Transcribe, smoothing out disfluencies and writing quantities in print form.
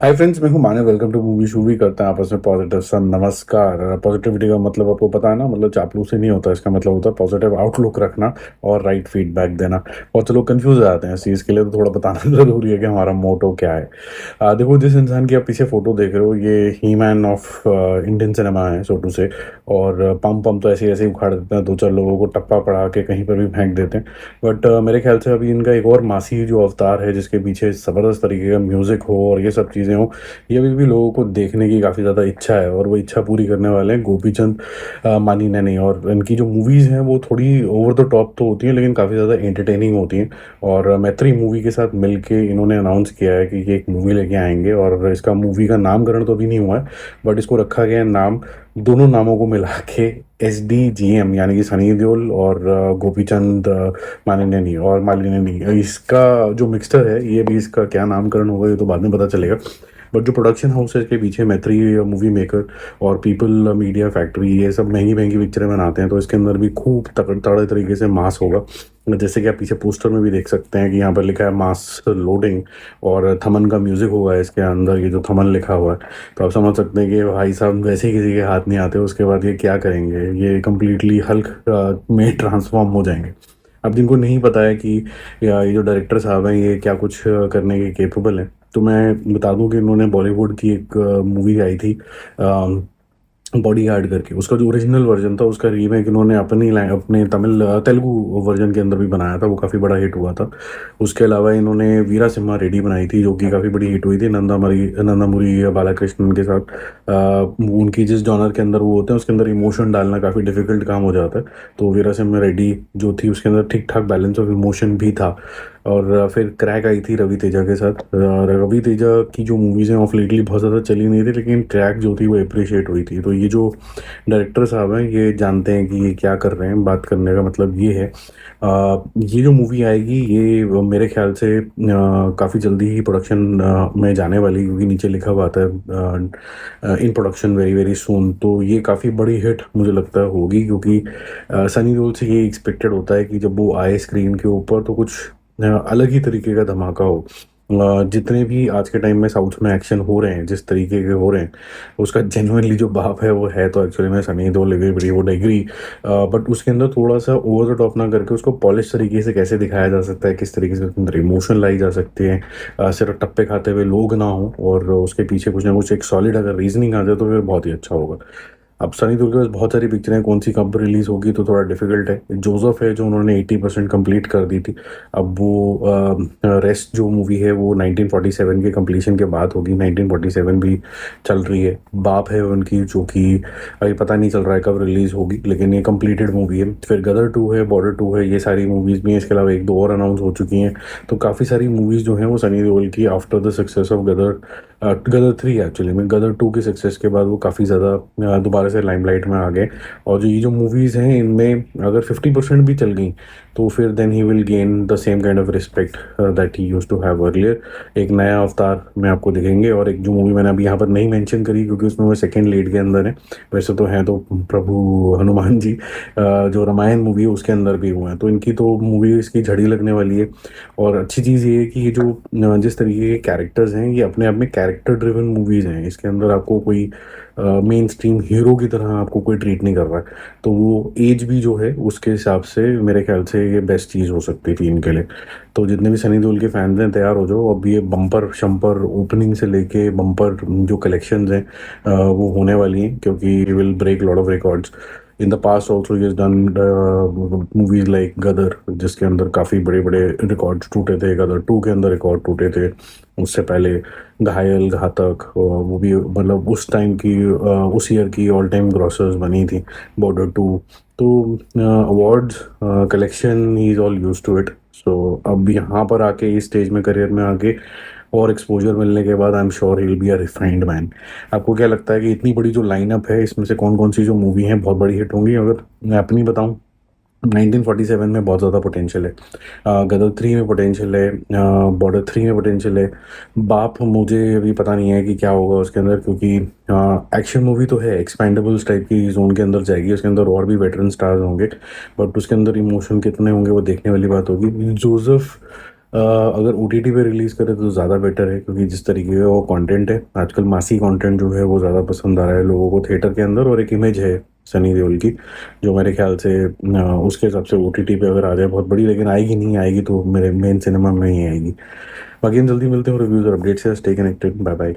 हाय friends, मैं हूं Manav. Welcome to movie Shoovie. करते हैं आपस में पॉजिटिव सा नमस्कार। पॉजिटिविटी का मतलब आपको पता है ना, मतलब चापलूसी नहीं होता। इसका मतलब होता है पॉजिटिव आउटलुक रखना और राइट फीडबैक देना। बहुत से लोग कंफ्यूज हो जाते हैं इस चीज़ के लिए, तो थोड़ा बताना जरूरी है कि हमारा मोटो क्या है। देखो, जिस इंसान की आप पीछे फोटो देख रहे हो, ये ही मैन ऑफ इंडियन सिनेमा है सोटू से। और पम पम तो ऐसे ऐसे ही उखाड़ देते हैं, दो चार लोगों को टप्पा पड़ा के कहीं पर भी फेंक देते हैं। बट मेरे ख्याल से अभी इनका एक और मासी जो अवतार है, जिसके पीछे ज़बरदस्त तरीके का म्यूज़िक हो और ये सब चीज़ें हो, ये अभी भी लोगों को देखने की काफ़ी ज़्यादा इच्छा है। और वो इच्छा पूरी करने वाले हैं गोपीचंद मानी नैनी। और इनकी जो मूवीज़ हैं वो थोड़ी ओवर द टॉप तो होती हैं, लेकिन काफ़ी ज़्यादा एंटरटेनिंग होती हैं। और मैत्री मूवी के साथ मिलके इन्होंने अनाउंस किया है कि ये एक मूवी लेके आएंगे। और इसका मूवी का नामकरण तो अभी नहीं हुआ है, बट इसको रखा गया है नाम, दोनों नामों को मिला के SDGM, यानी कि सनी देओल और गोपीचंद मालिनी और मालिनी। इसका जो मिक्सचर है, ये भी इसका क्या नामकरण होगा ये तो बाद में पता चलेगा। बट जो प्रोडक्शन हाउस है इसके पीछे, मैत्री मूवी मेकर और पीपल मीडिया फैक्ट्री, ये सब महंगी महंगी पिक्चरें बनाते हैं। तो इसके अंदर भी खूब तगड़े तरीके से मास होगा। जैसे कि आप पीछे पोस्टर में भी देख सकते हैं कि यहाँ पर लिखा है मास लोडिंग। और थमन का म्यूजिक होगा इसके अंदर, ये जो थमन लिखा हुआ है। तो आप समझ सकते हैं कि भाई साहब वैसे ही किसी के हाथ नहीं आते, उसके बाद ये क्या करेंगे, ये कम्प्लीटली हल्क में ट्रांसफॉर्म हो जाएंगे। अब जिनको नहीं पता है कि ये जो डायरेक्टर साहब हैं ये क्या कुछ करने के केपेबल हैं, तो मैं बता दूं कि इन्होंने बॉलीवुड की एक मूवी आई थी बॉडी गार्ड करके। उसका जो ओरिजिनल वर्जन था उसका रीमेक इन्होंने अपने तमिल तेलुगु वर्जन के अंदर भी बनाया था, वो काफ़ी बड़ा हिट हुआ था। उसके अलावा इन्होंने वीरा सिम्हा रेड्डी बनाई थी, जो कि काफ़ी बड़ी हिट हुई थी नंदामुरी बालाकृष्णन के साथ। उनकी जिस जॉनर के अंदर वो होते हैं उसके अंदर इमोशन डालना काफ़ी डिफिकल्ट काम हो जाता है। तो वीरा सिम्हा रेड्डी जो थी उसके अंदर ठीक ठाक बैलेंस ऑफ इमोशन भी था। और फिर क्रैक आई थी रवि तेजा के साथ। रवि तेजा की जो मूवीज़ हैं ऑफ लेटली बहुत ज़्यादा चली नहीं थी, लेकिन क्रैक जो थी वो अप्रिशिएट हुई थी। तो ये जो डायरेक्टर साहब हैं ये जानते हैं कि ये क्या कर रहे हैं। बात करने का मतलब ये है, ये जो मूवी आएगी ये मेरे ख्याल से काफ़ी जल्दी ही प्रोडक्शन में जाने वाली, क्योंकि नीचे लिखा हुआ आता है in production very very soon. तो ये काफ़ी बड़ी हिट मुझे लगता है होगी, क्योंकि सनी देओल से ये एक्सपेक्टेड होता है कि जब वो आए स्क्रीन के ऊपर तो कुछ अलग ही तरीके का धमाका हो। जितने भी आज के टाइम में साउथ में एक्शन हो रहे हैं, जिस तरीके के हो रहे हैं, उसका जेन्युइनली जो बाप है वो है तो एक्चुअली में Sunny Deol, everybody would agree. But उसके अंदर थोड़ा सा ओवर द टॉप ना करके उसको पॉलिश तरीके से कैसे दिखाया जा सकता है, किस तरीके से उसके अंदर इमोशन लाई जा सकते हैं, सिर्फ टप्पे खाते हुए लोग ना हो, और उसके पीछे कुछ ना कुछ एक सॉलिड अगर रीजनिंग आ जाए तो फिर बहुत ही अच्छा होगा। अब सनी देओल के पास बहुत सारी पिक्चरें, कौन सी कब रिलीज होगी तो थोड़ा डिफिकल्ट है। जोसफ है जो उन्होंने 80% कंप्लीट कर दी थी। अब वो रेस्ट जो मूवी है वो 1947 के कंप्लीशन के बाद होगी। 1947 भी चल रही है। बाप है उनकी, जो कि अभी पता नहीं चल रहा है कब रिलीज होगी, लेकिन ये कंप्लीटेड मूवी है। फिर गदर 2 है, बॉर्डर 2 है, ये सारी मूवीज भी हैं। इसके अलावा एक दो और अनाउंस हो चुकी हैं। तो काफ़ी सारी मूवीज जो हैं वो सनी देओल की after the success of Gadar 3, actually में गदर 2 के सक्सेस के बाद वो काफ़ी ज़्यादा दोबारा से लाइमलाइट में आ गए। और जो ये जो मूवीज़ हैं इनमें अगर 50% भी चल गई तो फिर then he will gain the same kind of respect that he used to have earlier. एक नया अवतार में आपको दिखेंगे। और एक जो मूवी मैंने अभी यहाँ पर नहीं मेंशन करी क्योंकि उसमें वो सेकंड लीड के अंदर है, वैसे तो हैं तो प्रभु हनुमान जी, जो रामायण मूवी है उसके अंदर भी हुए हैं। तो इनकी तो मूवी इसकी झड़ी लगने वाली है। और अच्छी चीज़ ये है कि ये जो जिस तरीके के कैरेक्टर्स हैं ये अपने आप में कैरेक्टर ड्रिवन मूवीज़ हैं। इसके अंदर आपको कोई मेन स्ट्रीम हीरो की तरह आपको कोई ट्रीट नहीं कर रहा है। तो वो एज भी जो है उसके हिसाब से मेरे ख्याल से ये बेस्ट चीज़ हो सकती थी इनके लिए। तो जितने भी सनी देओल के फैंस हैं तैयार हो जाओ, अब ये बम्पर शम्पर ओपनिंग से लेके बम्पर जो कलेक्शंस हैं वो होने वाली हैं, क्योंकि will break lot of records. In the past also he done movies like Gadar, जिसके अंदर काफ़ी बड़े बड़े रिकॉर्ड्स टूटे थे। गदर 2 के अंदर रिकॉर्ड टूटे थे। उससे पहले घायल, घातक, वो भी मतलब उस टाइम की उस ईयर की ऑल टाइम ग्रॉसर्स बनी थी। बॉर्डर 2। तो awards collection he is all used to it. So अब यहाँ पर आके इस स्टेज में करियर में आके और एक्सपोजर मिलने के बाद I am sure he will be a refined man. आपको क्या लगता है कि इतनी बड़ी जो लाइनअप है इसमें से कौन कौन सी जो मूवी हैं बहुत बड़ी हिट होंगी? अगर मैं अपनी बताऊं, 1947 में बहुत ज़्यादा पोटेंशियल है। गदर 3 में पोटेंशियल है। बॉर्डर 3 में पोटेंशियल है। बाप मुझे अभी पता नहीं है कि क्या होगा उसके अंदर, क्योंकि एक्शन मूवी तो है, एक्सपेंडेबल्स टाइप की जोन के अंदर जाएगी। उसके अंदर और भी वेटरन स्टार्स होंगे, बट उसके अंदर इमोशन कितने होंगे वो देखने वाली बात होगी। जोसेफ अगर ओटीटी पे रिलीज़ करे तो ज़्यादा बेटर है, क्योंकि जिस तरीके का वो कंटेंट है आजकल, मासी कंटेंट जो है वो ज़्यादा पसंद आ रहा है लोगों को थिएटर के अंदर। और एक इमेज है सनी देओल की, जो मेरे ख्याल से उसके हिसाब से ओटीटी पे अगर आ जाए बहुत बड़ी, लेकिन आएगी नहीं, आएगी तो मेरे मेन सिनेमा में ही आएगी। बाकी हम जल्दी मिलते हैं रिव्यूज़ और अपडेट्स से। Stay connected, bye bye.